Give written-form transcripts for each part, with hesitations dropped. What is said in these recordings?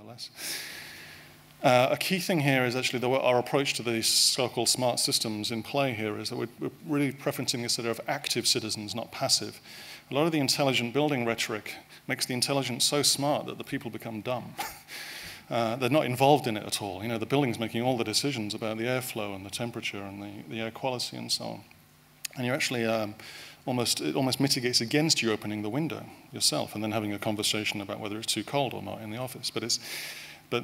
nonetheless. A key thing here is actually our approach to these so-called smart systems in play here is that we're really preferencing this idea of active citizens, not passive. A lot of the intelligent building rhetoric makes the intelligence so smart that the people become dumb. They're not involved in it at all. You know, the building's making all the decisions about the airflow and the temperature and the air quality and so on. And you actually it almost mitigates against you opening the window yourself and then having a conversation about whether it's too cold or not in the office.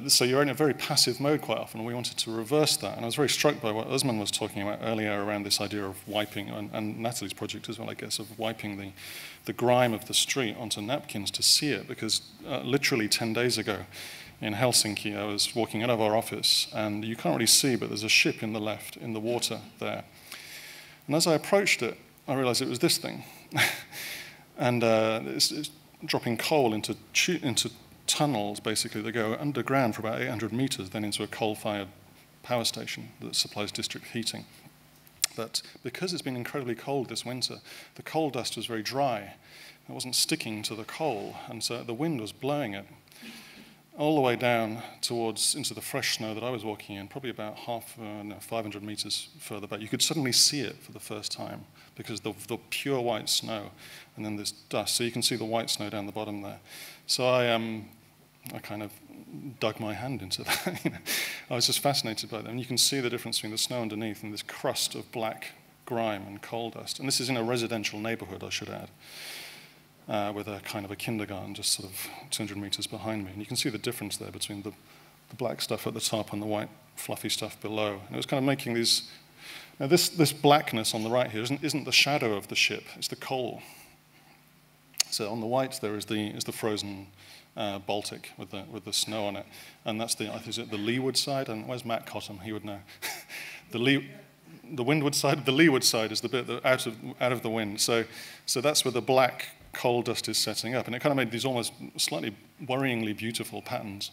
So you're in a very passive mode quite often, and we wanted to reverse that. And I was very struck by what Usman was talking about earlier around this idea of wiping, and Natalie's project as well, I guess, of wiping the grime of the street onto napkins to see it. Because literally 10 days ago in Helsinki, I was walking out of our office, and you can't really see, but there's a ship in the left in the water there. And as I approached it, I realized it was this thing. And it's dropping coal into tunnels, basically, that go underground for about 800 meters, then into a coal-fired power station that supplies district heating. But because it's been incredibly cold this winter, the coal dust was very dry. It wasn't sticking to the coal, and so the wind was blowing it all the way down into the fresh snow that I was walking in, probably about 500 meters further back. You could suddenly see it for the first time because the pure white snow and then this dust. So you can see the white snow down the bottom there. So I kind of dug my hand into that. You know, I was just fascinated by that. And you can see the difference between the snow underneath and this crust of black grime and coal dust. And this is in a residential neighborhood, I should add, with a kind of a kindergarten just sort of 200 meters behind me. And you can see the difference there between the black stuff at the top and the white fluffy stuff below. And it was kind of making these... Now this blackness on the right here isn't the shadow of the ship, it's the coal. So on the white there is the frozen Baltic with the snow on it, and that's is it the leeward side? And where's Matt Cottam? He would know. The windward side. The leeward side is the bit that out of the wind. So that's where the black coal dust is setting up, and it kind of made these almost slightly worryingly beautiful patterns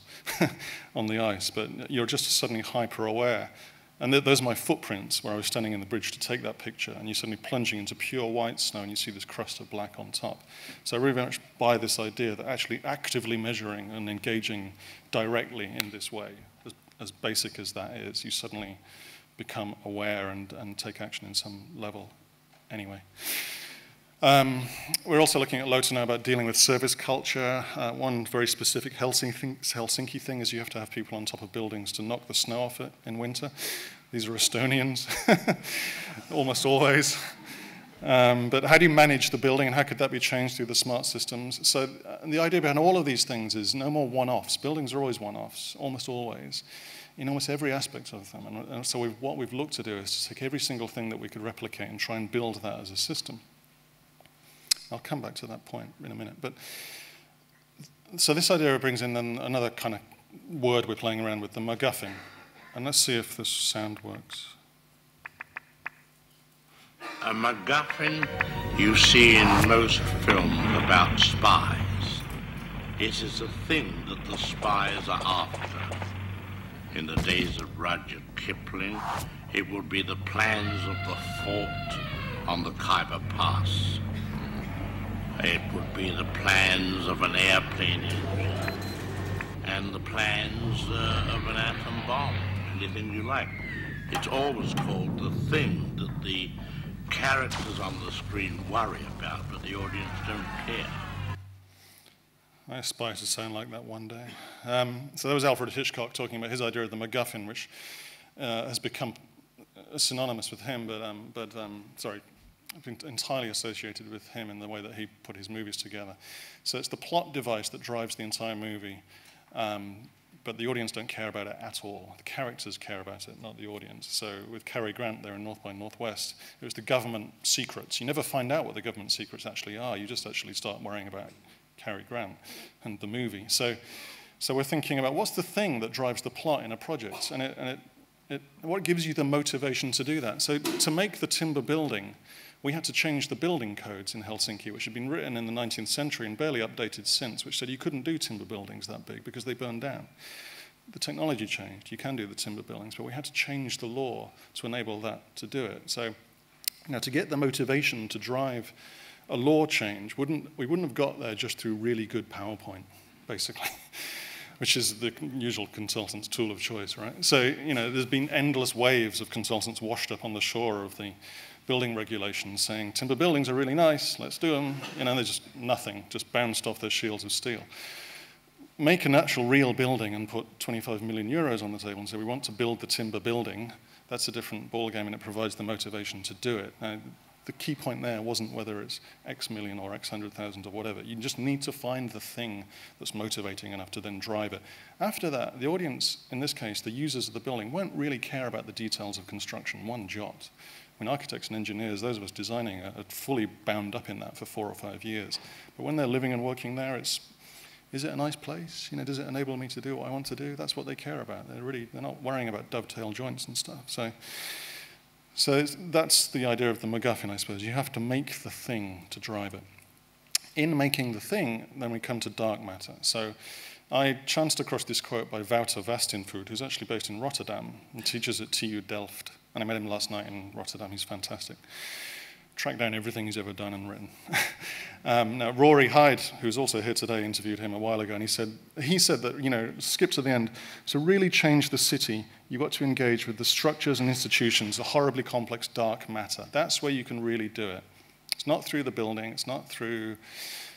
on the ice. But you're just suddenly hyper aware. And those are my footprints where I was standing in the bridge to take that picture, and you're suddenly plunging into pure white snow and you see this crust of black on top. So I really very much buy this idea that actually actively measuring and engaging directly in this way, as basic as that is, you suddenly become aware and take action in some level anyway. We're also looking at low to no about dealing with service culture. One very specific Helsinki thing is you have to have people on top of buildings to knock the snow off it in winter. These are Estonians, almost always. But how do you manage the building, and how could that be changed through the smart systems? So the idea behind all of these things is no more one-offs. Buildings are always one-offs, almost always, in almost every aspect of them. And so what we've looked to do is to take every single thing that we could replicate and try and build that as a system. I'll come back to that point in a minute. But so this idea brings in then another kind of word we're playing around with, the MacGuffin. And let's see if this sound works. A MacGuffin you see in most films about spies. It is a thing that the spies are after. In the days of Rudyard Kipling, it would be the plans of the fort on the Khyber Pass. It would be the plans of an airplane engine and the plans of an atom bomb, anything you like. It's always called the thing that the characters on the screen worry about, but the audience don't care. I aspire to sound like that one day. So that was Alfred Hitchcock talking about his idea of the MacGuffin, which has become synonymous with him, but entirely associated with him in the way that he put his movies together. So it's the plot device that drives the entire movie, but the audience don't care about it at all. The characters care about it, not the audience. So with Cary Grant there in North by Northwest, it was the government secrets. You never find out what the government secrets actually are. You just actually start worrying about Cary Grant and the movie. So we're thinking about what's the thing that drives the plot in a project, and what gives you the motivation to do that? So to make the timber building, we had to change the building codes in Helsinki, which had been written in the 19th century and barely updated since, which said you couldn't do timber buildings that big because they burned down. The technology changed. You can do the timber buildings, but we had to change the law to enable that to do it. So, to get the motivation to drive a law change, we wouldn't have got there just through really good PowerPoint, basically. which is the usual consultant's tool of choice, right? So, you know, there's been endless waves of consultants washed up on the shore of the building regulations saying, timber buildings are really nice, let's do them. You know, they're just nothing, just bounced off their shields of steel. Make an actual real building and put 25 million euros on the table and say, we want to build the timber building. That's a different ballgame, and it provides the motivation to do it. Now, the key point there wasn't whether it's X million or X 100,000 or whatever. You just need to find the thing that's motivating enough to then drive it. After that, the audience, in this case, the users of the building, won't really care about the details of construction one jot. I mean, architects and engineers, those of us designing, are fully bound up in that for 4 or 5 years. But when they're living and working there, is it a nice place? You know, does it enable me to do what I want to do? That's what they care about. They're not worrying about dovetail joints and stuff. So that's the idea of the MacGuffin, I suppose. You have to make the thing to drive it. In making the thing, then we come to dark matter. So I chanced across this quote by Wouter Vastenvoet, who's actually based in Rotterdam and teaches at TU Delft. And I met him last night in Rotterdam. He's fantastic. Tracked down everything he's ever done and written. Now, Rory Hyde, who's also here today, interviewed him a while ago, and he said that, you know, skip to the end, to really change the city, you've got to engage with the structures and institutions, the horribly complex dark matter. That's where you can really do it. It's not through the building, it's not through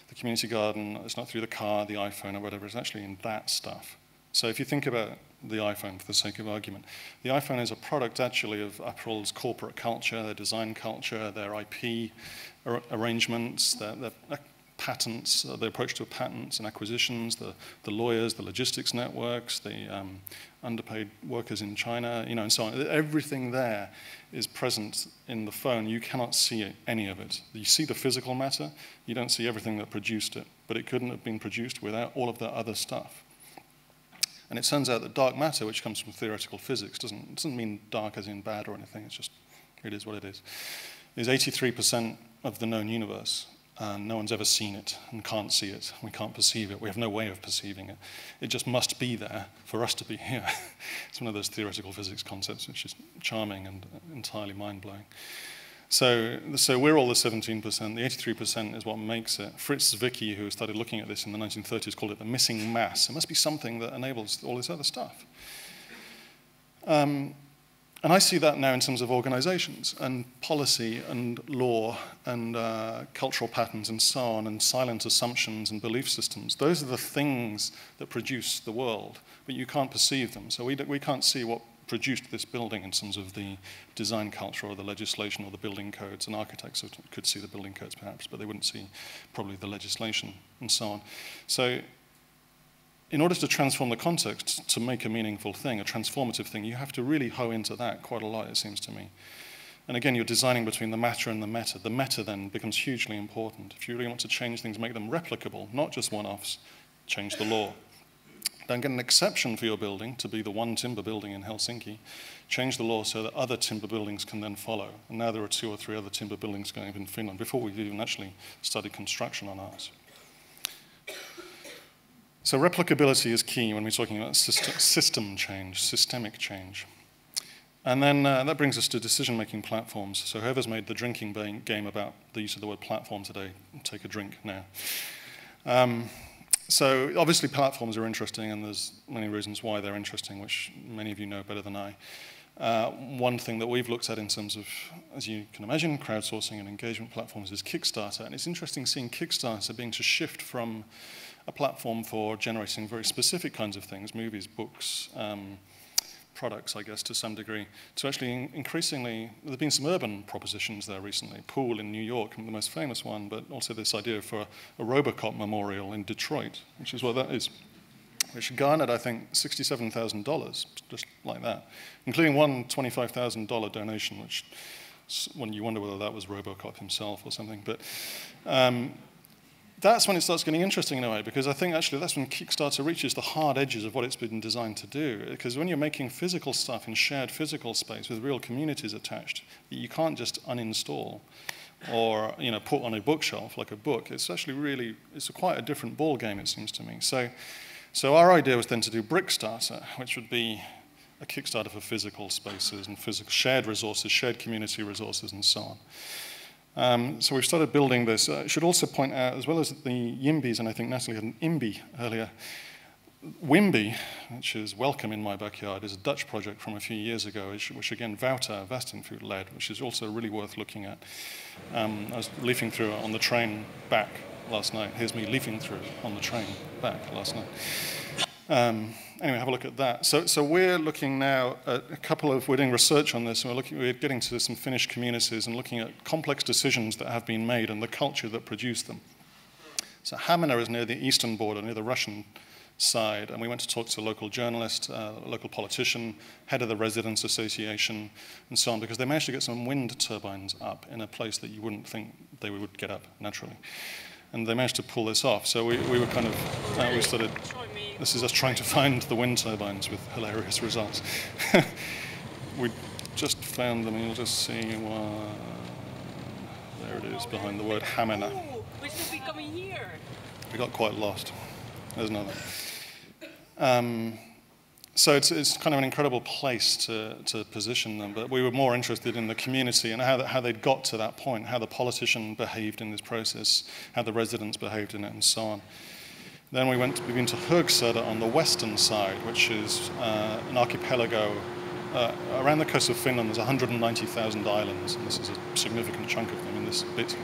the community garden, it's not through the car, the iPhone, or whatever, it's actually in that stuff. So if you think about the iPhone, for the sake of argument, the iPhone is a product actually of Apple's corporate culture, their design culture, their IP arrangements, their patents, the approach to patents and acquisitions, the lawyers, the logistics networks, the underpaid workers in China, you know, and so on. Everything there is present in the phone. You cannot see any of it. You see the physical matter, you don't see everything that produced it, but it couldn't have been produced without all of that other stuff. And it turns out that dark matter, which comes from theoretical physics, doesn't mean dark as in bad or anything, it's just, it is what it is 83% of the known universe. And no one's ever seen it and can't see it. We can't perceive it. We have no way of perceiving it. It just must be there for us to be here. It's one of those theoretical physics concepts which is charming and entirely mind-blowing. So we're all the 17%. The 83% is what makes it. Fritz Zwicky, who started looking at this in the 1930s, called it the missing mass. It must be something that enables all this other stuff. And I see that now in terms of organizations and policy and law and cultural patterns and so on, and silent assumptions and belief systems. Those are the things that produce the world, but you can't perceive them. So we can't see what produced this building in terms of the design culture or the legislation or the building codes. And architects could see the building codes perhaps, but they wouldn't see probably the legislation and so on. So in order to transform the context to make a meaningful thing, a transformative thing, you have to really hoe into that quite a lot, it seems to me. And again, you're designing between the matter and the meta. The meta then becomes hugely important. If you really want to change things, make them replicable, not just one-offs, change the law. Don't get an exception for your building to be the one timber building in Helsinki. Change the law so that other timber buildings can then follow. And now there are 2 or 3 other timber buildings going up in Finland before we've even actually started construction on ours. So replicability is key when we're talking about system change, systemic change. And then that brings us to decision-making platforms. So whoever's made the drinking game about the use of the word platform today, take a drink now. So obviously platforms are interesting, and there's many reasons why they're interesting, which many of you know better than I. One thing that we've looked at in terms of, as you can imagine, crowdsourcing and engagement platforms is Kickstarter. And it's interesting seeing Kickstarter being to shift from a platform for generating very specific kinds of things, movies, books, products, I guess, to some degree, to actually increasingly, there have been some urban propositions there recently. Pool in New York, the most famous one, but also this idea for a Robocop memorial in Detroit, which is what that is, which garnered, I think, $67,000, just like that, including one $25,000 donation, which, when you wonder whether that was Robocop himself or something. But that's when it starts getting interesting in a way, because I think actually that's when Kickstarter reaches the hard edges of what it's been designed to do. Because when you're making physical stuff in shared physical space with real communities attached, you can't just uninstall or put on a bookshelf like a book. It's actually really, it's quite a different ball game, it seems to me. So our idea was then to do Brickstarter, which would be a Kickstarter for physical spaces and physical shared resources, shared community resources, and so on. So we've started building this. I should also point out, as well as the YIMBYs, and I think Natalie had an IMBY earlier, Wimby, which is Welcome in My Backyard, is a Dutch project from a few years ago, which again Wouter Westenvoet led, which is also really worth looking at. I was leafing through it on the train back last night. Here's me leafing through it on the train back last night. Anyway, have a look at that. So we're looking now at we're doing research on this, and we're getting to some Finnish communities and looking at complex decisions that have been made and the culture that produced them. So Hamina is near the eastern border, near the Russian side, and we went to talk to a local journalist, local politician, head of the residents association, and so on, because they managed to get some wind turbines up in a place that you wouldn't think they would get up naturally. And they managed to pull this off. So we were kind of, we started, this is us trying to find the wind turbines with hilarious results. We just found them, you'll just see, there it is behind the word Hamina. Oh, we should be coming here. We got quite lost. There's another. So it's kind of an incredible place to position them, but we were more interested in the community and how they'd got to that point, how the politician behaved in this process, how the residents behaved in it, and so on. Then we've been to Högsöder on the western side, which is an archipelago. Around the coast of Finland, there's 190,000 islands, and this is a significant chunk of them in this bit.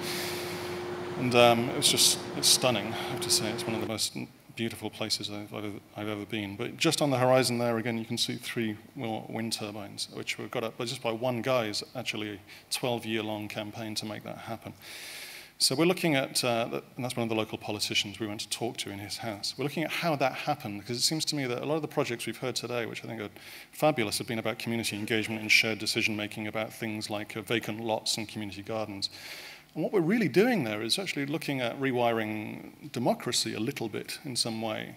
And it's stunning, I have to say. It's one of the most beautiful places I've ever been. But just on the horizon there, again, you can see 3 more wind turbines, which were got up just by one guy's actually a 12-year-long campaign to make that happen. So we're looking at, and that's one of the local politicians we went to talk to in his house. We're looking at how that happened, because it seems to me that a lot of the projects we've heard today, which I think are fabulous, have been about community engagement and shared decision-making, about things like vacant lots and community gardens. And what we're really doing there is actually looking at rewiring democracy a little bit in some way.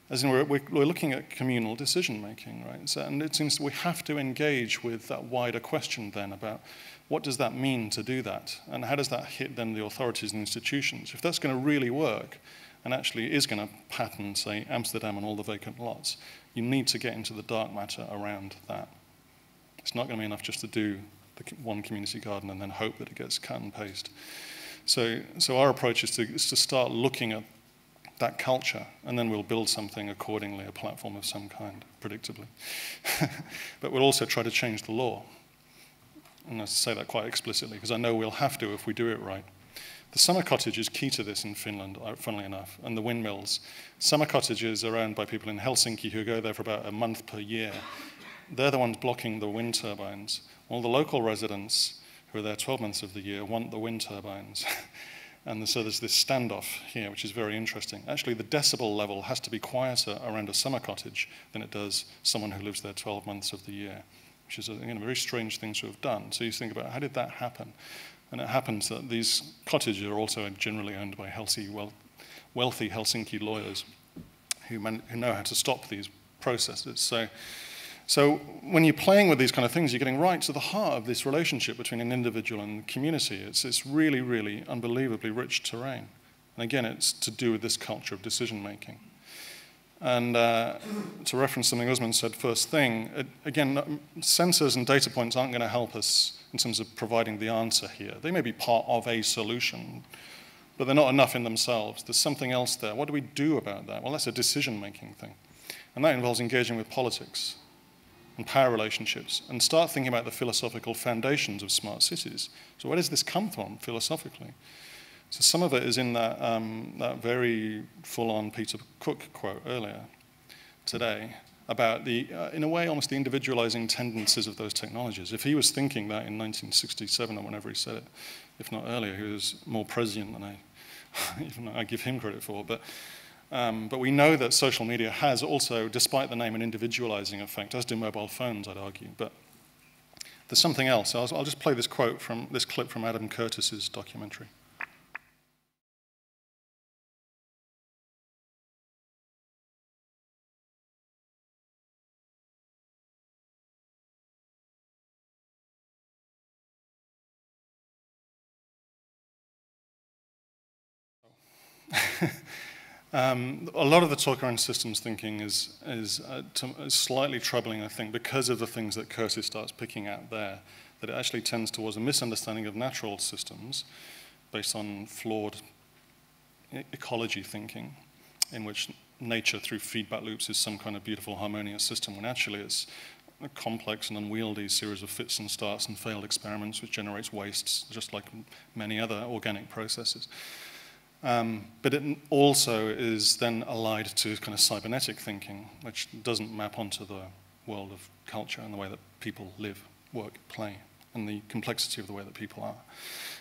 As in, we're looking at communal decision-making, right? So, and it seems that we have to engage with that wider question then about what does that mean to do that? And how does that hit then the authorities and institutions? If that's going to really work, and actually is going to pattern, say, Amsterdam and all the vacant lots, you need to get into the dark matter around that. It's not going to be enough just to do the one community garden and then hope that it gets cut and paste. So our approach is to start looking at that culture, and then we'll build something accordingly, a platform of some kind, predictably. But we'll also try to change the law. And I say that quite explicitly, because I know we'll have to if we do it right. The summer cottage is key to this in Finland, funnily enough, and the windmills. Summer cottages are owned by people in Helsinki who go there for about a month per year. They're the ones blocking the wind turbines. All the local residents who are there 12 months of the year want the wind turbines. And so there's this standoff here, which is very interesting. Actually, the decibel level has to be quieter around a summer cottage than it does someone who lives there 12 months of the year, which is again, a very strange thing to have done. So you think about, how did that happen? And it happens that these cottages are also generally owned by wealthy Helsinki lawyers who know how to stop these processes. So when you're playing with these kind of things, you're getting right to the heart of this relationship between an individual and the community. It's really, really unbelievably rich terrain. And again, it's to do with this culture of decision-making. And to reference something Usman said first thing, again, sensors and data points aren't going to help us in terms of providing the answer here. They may be part of a solution, but they're not enough in themselves. There's something else there. What do we do about that? Well, that's a decision-making thing. And that involves engaging with politics and power relationships, and start thinking about the philosophical foundations of smart cities. So where does this come from philosophically? So some of it is in that, that very full-on Peter Cook quote earlier today about the, in a way, almost the individualizing tendencies of those technologies. If he was thinking that in 1967 or whenever he said it, if not earlier, he was more prescient than even I give him credit for. But we know that social media has also, despite the name, an individualizing effect, as do mobile phones, I'd argue. But there's something else. I'll just play this clip from Adam Curtis's documentary. A lot of the talk around systems thinking is slightly troubling, I think, because of the things that Curtis starts picking at there, that it actually tends towards a misunderstanding of natural systems based on flawed ecology thinking, in which nature through feedback loops is some kind of beautiful harmonious system, when actually it's a complex and unwieldy series of fits and starts and failed experiments which generates wastes, just like many other organic processes. But it also is then allied to kind of cybernetic thinking, which doesn't map onto the world of culture and the way that people live, work, play, and the complexity of the way that people are.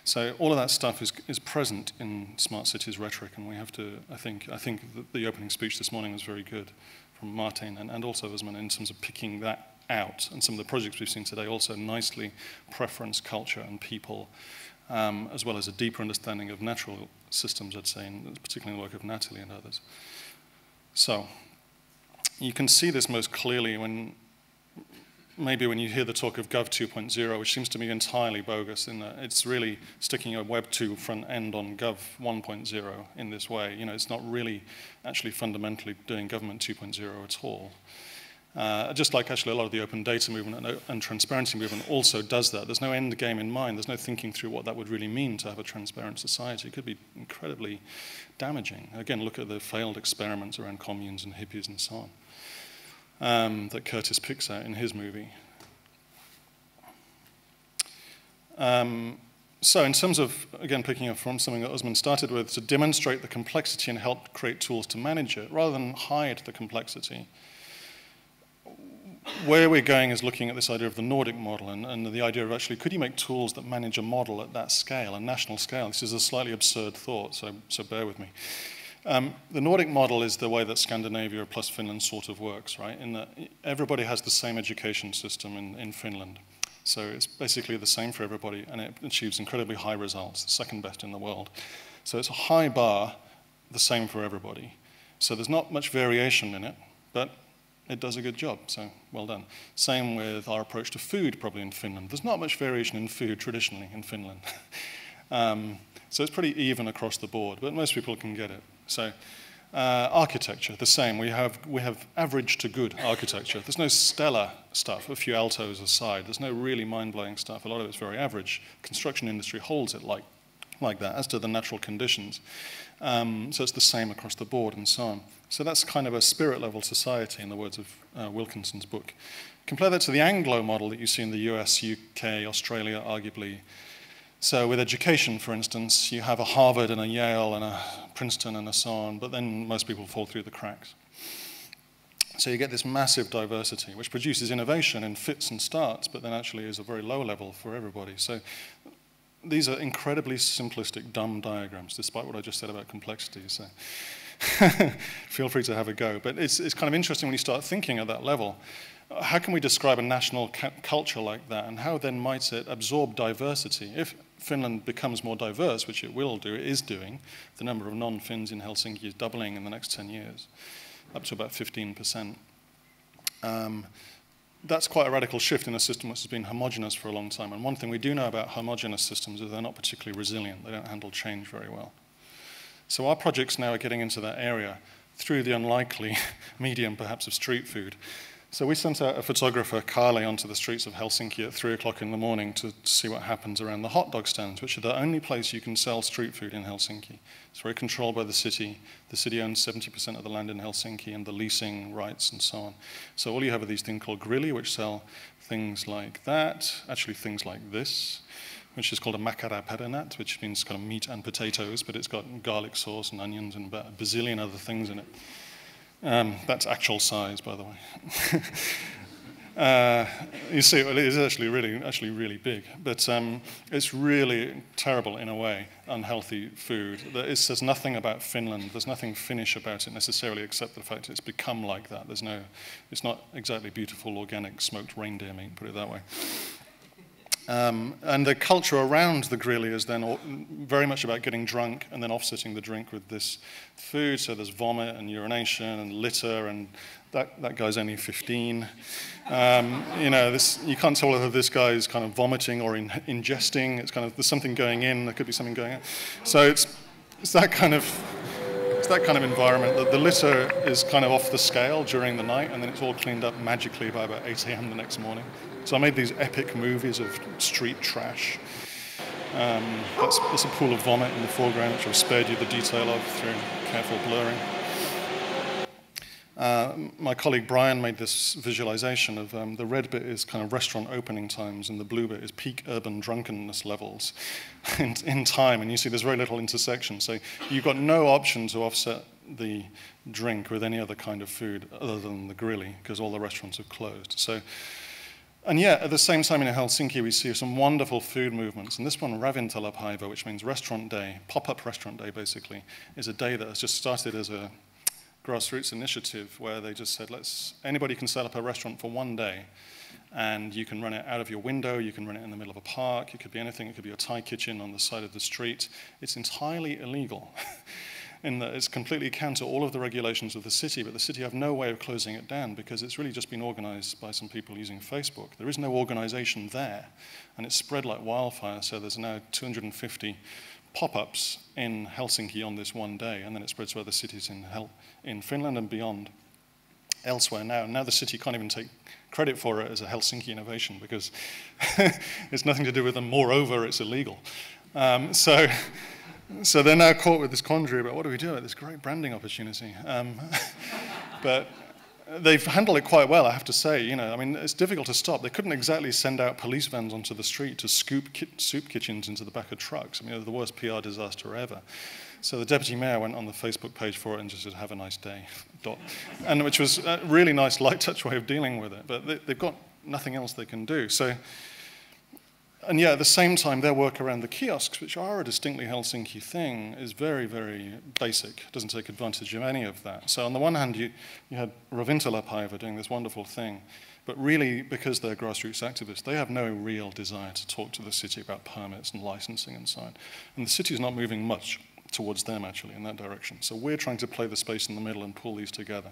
So all of that stuff is present in smart cities rhetoric, and we have to, I think that the opening speech this morning was very good from Martin and also Usman in terms of picking that out, and some of the projects we've seen today also nicely preference culture and people, as well as a deeper understanding of natural systems, I'd say, and particularly the work of Natalie and others. So you can see this most clearly when you hear the talk of Gov 2.0, which seems to me entirely bogus in that it's really sticking a Web 2 front end on Gov 1.0 in this way. You know, it's not really actually fundamentally doing government 2.0 at all. Just like actually a lot of the open data movement and transparency movement also does that. There's no end game in mind. There's no thinking through what that would really mean to have a transparent society. It could be incredibly damaging. Again, look at the failed experiments around communes and hippies and so on that Curtis picks out in his movie. So in terms of, again, picking up from something that Usman started with, to demonstrate the complexity and help create tools to manage it, rather than hide the complexity, where we're going is looking at this idea of the Nordic model and the idea of actually, could you make tools that manage a model at that scale, a national scale? This is a slightly absurd thought, so bear with me. The Nordic model is the way that Scandinavia plus Finland sort of works, right? In that everybody has the same education system in Finland. So it's basically the same for everybody, and it achieves incredibly high results, the second best in the world. So it's a high bar, the same for everybody. So there's not much variation in it, but it does a good job, so well done. Same with our approach to food, probably in Finland. There's not much variation in food traditionally in Finland. So it's pretty even across the board, but most people can get it. So architecture, the same. We have average to good architecture. There's no stellar stuff, a few altos aside. There's no really mind-blowing stuff. A lot of it's very average. Construction industry holds it like that, as do the natural conditions. So it's the same across the board and so on. So that's kind of a spirit-level society, in the words of Wilkinson's book. Compare that to the Anglo model that you see in the US, UK, Australia, arguably. So with education, for instance, you have a Harvard and a Yale and a Princeton and so on, but then most people fall through the cracks. So you get this massive diversity, which produces innovation in fits and starts, but then actually is a very low level for everybody. So these are incredibly simplistic, dumb diagrams, despite what I just said about complexity. So feel free to have a go. But it's kind of interesting when you start thinking at that level. How can we describe a national culture like that, and how then might it absorb diversity? If Finland becomes more diverse, which it will do, it is doing, the number of non-Finns in Helsinki is doubling in the next 10 years, up to about 15%. That's quite a radical shift in a system which has been homogeneous for a long time. And one thing we do know about homogeneous systems is they're not particularly resilient. They don't handle change very well. So our projects now are getting into that area through the unlikely medium, perhaps, of street food. So we sent out a photographer, Carly, onto the streets of Helsinki at 3 o'clock in the morning to see what happens around the hot dog stands, which are the only place you can sell street food in Helsinki. It's very controlled by the city. The city owns 70% of the land in Helsinki and the leasing rights and so on. So all you have are these things called grilli, which sell things like that, actually things like this, which is called a makaraperenat, which means kind of meat and potatoes, but it's got garlic sauce and onions and a bazillion other things in it. That's actual size, by the way. You see, it is actually really big, but it's really terrible in a way, unhealthy food. It says nothing about Finland. There's nothing Finnish about it necessarily, except the fact it's become like that. It's not exactly beautiful, organic, smoked reindeer meat, put it that way. And the culture around the grilli is then very much about getting drunk and then offsetting the drink with this food. So there's vomit and urination and litter, and that guy's only 15. You know, you can't tell whether this guy is kind of vomiting or ingesting. It's kind of, there's something going in, there could be something going out. So it's that kind of environment. The litter is kind of off the scale during the night, and then it's all cleaned up magically by about 8 a.m. the next morning. So I made these epic movies of street trash. That's a pool of vomit in the foreground, which I've spared you the detail of through careful blurring. My colleague Brian made this visualization of the red bit is kind of restaurant opening times, and the blue bit is peak urban drunkenness levels in time, and you see there's very little intersection. So you've got no option to offset the drink with any other kind of food other than the grilli, because all the restaurants have closed. So, and yet, at the same time in Helsinki, we see some wonderful food movements. And this one, Ravintolapäivä, which means restaurant day, pop-up restaurant day, basically, is a day that has just started as a grassroots initiative where they just said, anybody can set up a restaurant for one day, and you can run it out of your window, you can run it in the middle of a park, it could be anything, it could be a Thai kitchen on the side of the street. It's entirely illegal in that it's completely counter all of the regulations of the city, but the city have no way of closing it down because it's really just been organized by some people using Facebook. There is no organization there, and it's spread like wildfire, so there's now 250 pop-ups in Helsinki on this one day, and then it spreads to other cities in Finland and beyond elsewhere now. Now the city can't even take credit for it as a Helsinki innovation because it's nothing to do with them. Moreover, it's illegal. So they're now caught with this quandary about what do we do at this great branding opportunity. But they've handled it quite well, I have to say. I mean, it's difficult to stop. They couldn't exactly send out police vans onto the street to scoop soup kitchens into the back of trucks. I mean, they're the worst PR disaster ever. So the deputy mayor went on the Facebook page for it and just said, "Have a nice day," and which was a really nice light touch way of dealing with it. But they've got nothing else they can do. So, and yet at the same time, their work around the kiosks, which are a distinctly Helsinki thing, is very, very basic. It doesn't take advantage of any of that. So on the one hand, you had Ravintolapäivä doing this wonderful thing, but really, because they're grassroots activists, they have no real desire to talk to the city about permits and licensing and so on. And the city is not moving much towards them, actually, in that direction. So we're trying to play the space in the middle and pull these together.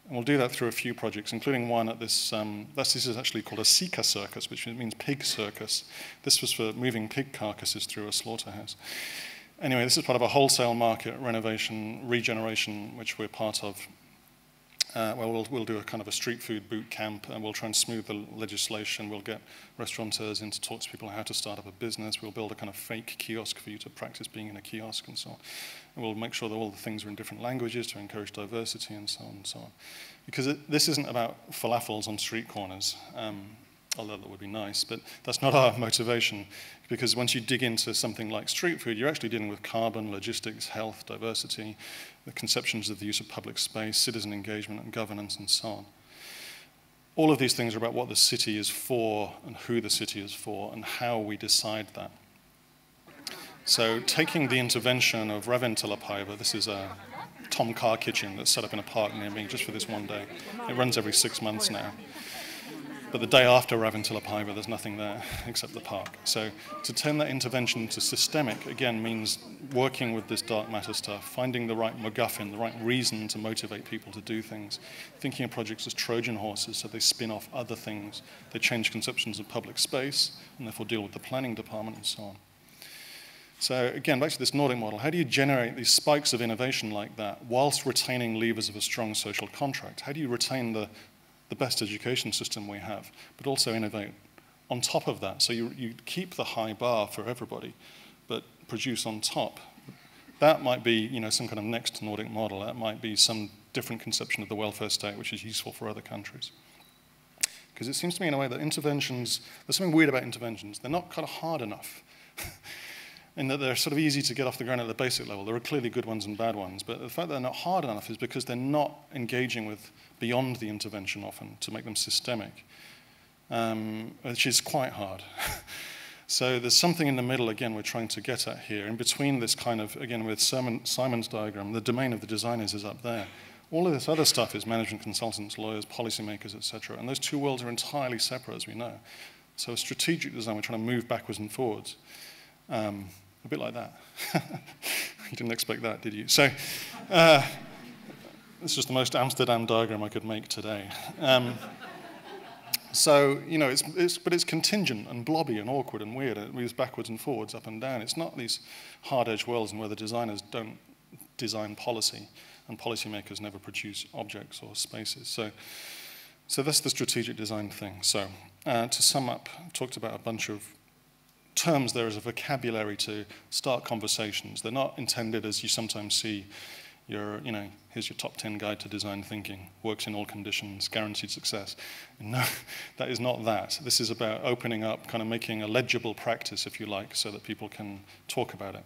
And we'll do that through a few projects, including one at this, this is actually called a Sika circus, which means pig circus. This was for moving pig carcasses through a slaughterhouse. Anyway, this is part of a wholesale market renovation, regeneration, which we're part of. We'll do a kind of a street food boot camp, and we'll try and smooth the legislation. We'll get restaurateurs in to talk to people how to start up a business. We'll build a kind of fake kiosk for you to practice being in a kiosk and so on. And we'll make sure that all the things are in different languages to encourage diversity and so on and so on. Because this isn't about falafels on street corners, although that would be nice, but that's not our motivation. Because once you dig into something like street food, you're actually dealing with carbon, logistics, health, diversity, the conceptions of the use of public space, citizen engagement and governance and so on. All of these things are about what the city is for and who the city is for and how we decide that. So taking the intervention of Ravintolapäivä, this is a Tom Car kitchen that's set up in a park near me just for this one day. It runs every 6 months now. But the day after Ravintolapäivä, there's nothing there except the park. So to turn that intervention into systemic, again, means working with this dark matter stuff, finding the right MacGuffin, the right reason to motivate people to do things, thinking of projects as Trojan horses so they spin off other things, they change conceptions of public space, and therefore deal with the planning department and so on. So again, back to this Nordic model, how do you generate these spikes of innovation like that whilst retaining levers of a strong social contract? How do you retain the best education system we have, but also innovate on top of that? So you keep the high bar for everybody, but produce on top. That might be, some kind of next Nordic model. That might be some different conception of the welfare state, which is useful for other countries. Because it seems to me in a way that interventions, there's something weird about interventions. They're not kind of hard enough. In that they're sort of easy to get off the ground at the basic level. There are clearly good ones and bad ones, but the fact that they're not hard enough is because they're not engaging with beyond the intervention often to make them systemic, which is quite hard. So there's something in the middle, again, we're trying to get at here. In between this kind of, again, with Simon's diagram, the domain of the designers is up there. All of this other stuff is management consultants, lawyers, policymakers, etc. And those two worlds are entirely separate, as we know. So a strategic design, we're trying to move backwards and forwards. A bit like that. You didn't expect that, did you? So it's just the most Amsterdam diagram I could make today. So, but it's contingent and blobby and awkward and weird. It moves backwards and forwards, up and down. It's not these hard-edged worlds where the designers don't design policy and policymakers never produce objects or spaces. So that's the strategic design thing. So to sum up, I've talked about a bunch of terms there as a vocabulary to start conversations. They're not intended, as you sometimes see here's your top 10 guide to design thinking, works in all conditions, guaranteed success. No, that is not that. This is about opening up, kind of making a legible practice, if you like, so that people can talk about it.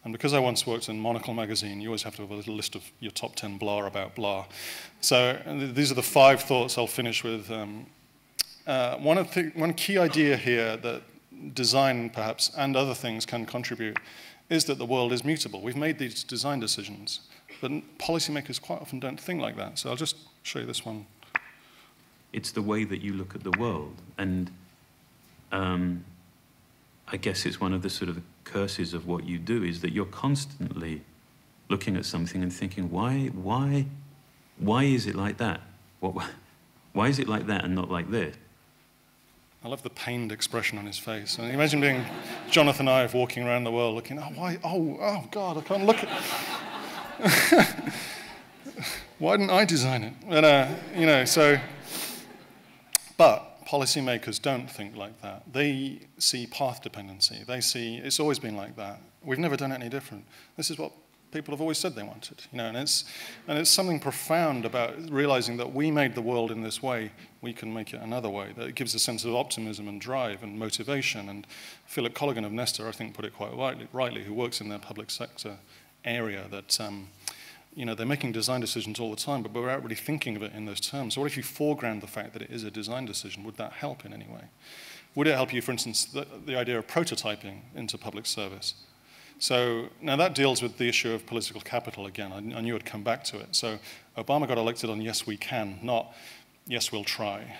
And because I once worked in Monocle magazine, you always have to have a little list of your top 10 blah about blah. So these are the 5 thoughts I'll finish with. One key idea here that design, perhaps, and other things can contribute is that the world is mutable. We've made these design decisions, but policymakers quite often don't think like that. So I'll just show you this one. It's the way that you look at the world. And I guess it's one of the sort of curses of what you do is that you're constantly looking at something and thinking, why is it like that? Why is it like that and not like this? I love the pained expression on his face. And imagine being Jonathan Ive walking around the world looking, oh God, I can't look at why didn't I design it? And, but policymakers don't think like that. They see path dependency. They see it's always been like that. We've never done it any different. This is what people have always said they wanted, and it's something profound about realizing that we made the world in this way, we can make it another way. That it gives a sense of optimism and drive and motivation. And Philip Colligan of Nesta, I think, put it quite rightly, who works in their public sector area, that they're making design decisions all the time, but we're not really thinking of it in those terms. So what if you foreground the fact that it is a design decision? Would that help in any way? Would it help you, for instance, the idea of prototyping into public service? So now that deals with the issue of political capital again. I knew I'd come back to it. So Obama got elected on yes, we can, not yes, we'll try,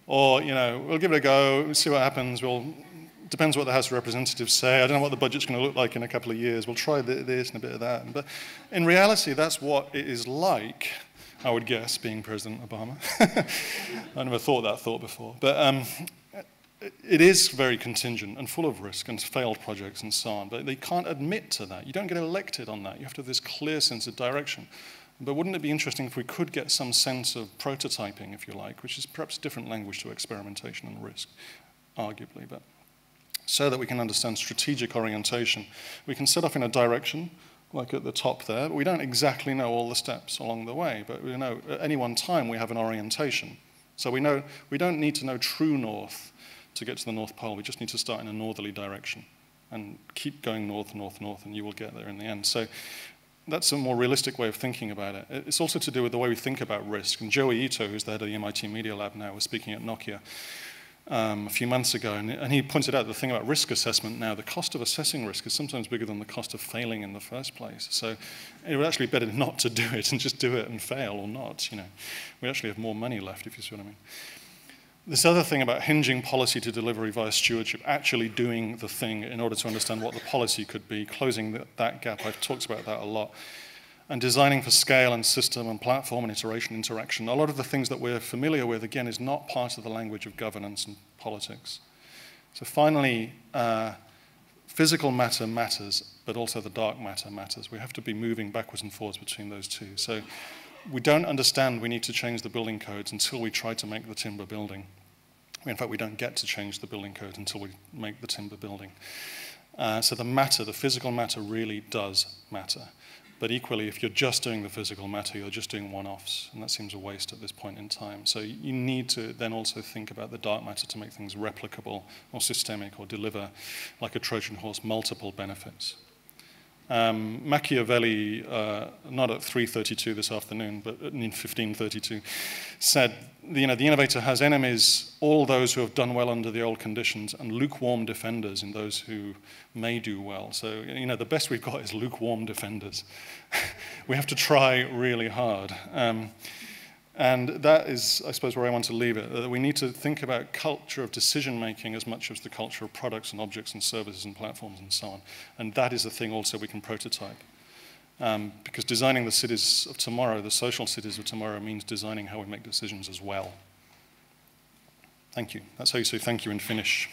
or we'll give it a go, we'll see what happens. Depends what the House of Representatives say. I don't know what the budget's going to look like in a couple of years. We'll try this and a bit of that. But in reality, that's what it is like, I would guess, being President Obama. I never thought that thought before. But it is very contingent and full of risk and failed projects and so on. But they can't admit to that. You don't get elected on that. You have to have this clear sense of direction. But wouldn't it be interesting if we could get some sense of prototyping, if you like, which is perhaps a different language to experimentation and risk, arguably, but so that we can understand strategic orientation. We can set off in a direction, like at the top there, but we don't exactly know all the steps along the way. But we know at any one time we have an orientation. So we know we don't need to know true north to get to the North Pole. We just need to start in a northerly direction and keep going north, north, north, and you will get there in the end. So that's a more realistic way of thinking about it. It's also to do with the way we think about risk. And Joey Ito, who's the head of the MIT Media Lab now, was speaking at Nokia a few months ago, and he pointed out the thing about risk assessment now, the cost of assessing risk is sometimes bigger than the cost of failing in the first place. So it would actually be better not to do it and just do it and fail or not. We actually have more money left, if you see what I mean. This other thing about hinging policy to delivery via stewardship, actually doing the thing in order to understand what the policy could be, closing that gap, I've talked about that a lot, and designing for scale and system and platform and iteration, interaction. A lot of the things that we're familiar with, again, is not part of the language of governance and politics. So finally, physical matter matters, but also the dark matter matters. We have to be moving backwards and forwards between those two. So we don't understand we need to change the building codes until we try to make the timber building. In fact, we don't get to change the building code until we make the timber building. So the physical matter really does matter. But equally, if you're just doing the physical matter, you're just doing one-offs, and that seems a waste at this point in time. So you need to then also think about the dark matter to make things replicable or systemic or deliver, like a Trojan horse, multiple benefits. Machiavelli, not at 3:32 this afternoon, but in 1532, said, the innovator has enemies, all those who have done well under the old conditions, and lukewarm defenders in those who may do well. So, the best we've got is lukewarm defenders. We have to try really hard. And that is, I suppose, where I want to leave it. That we need to think about culture of decision-making as much as the culture of products and objects and services and platforms and so on. And that is a thing also we can prototype. Because designing the cities of tomorrow, the social cities of tomorrow, means designing how we make decisions as well. Thank you. That's how you say thank you in Finnish.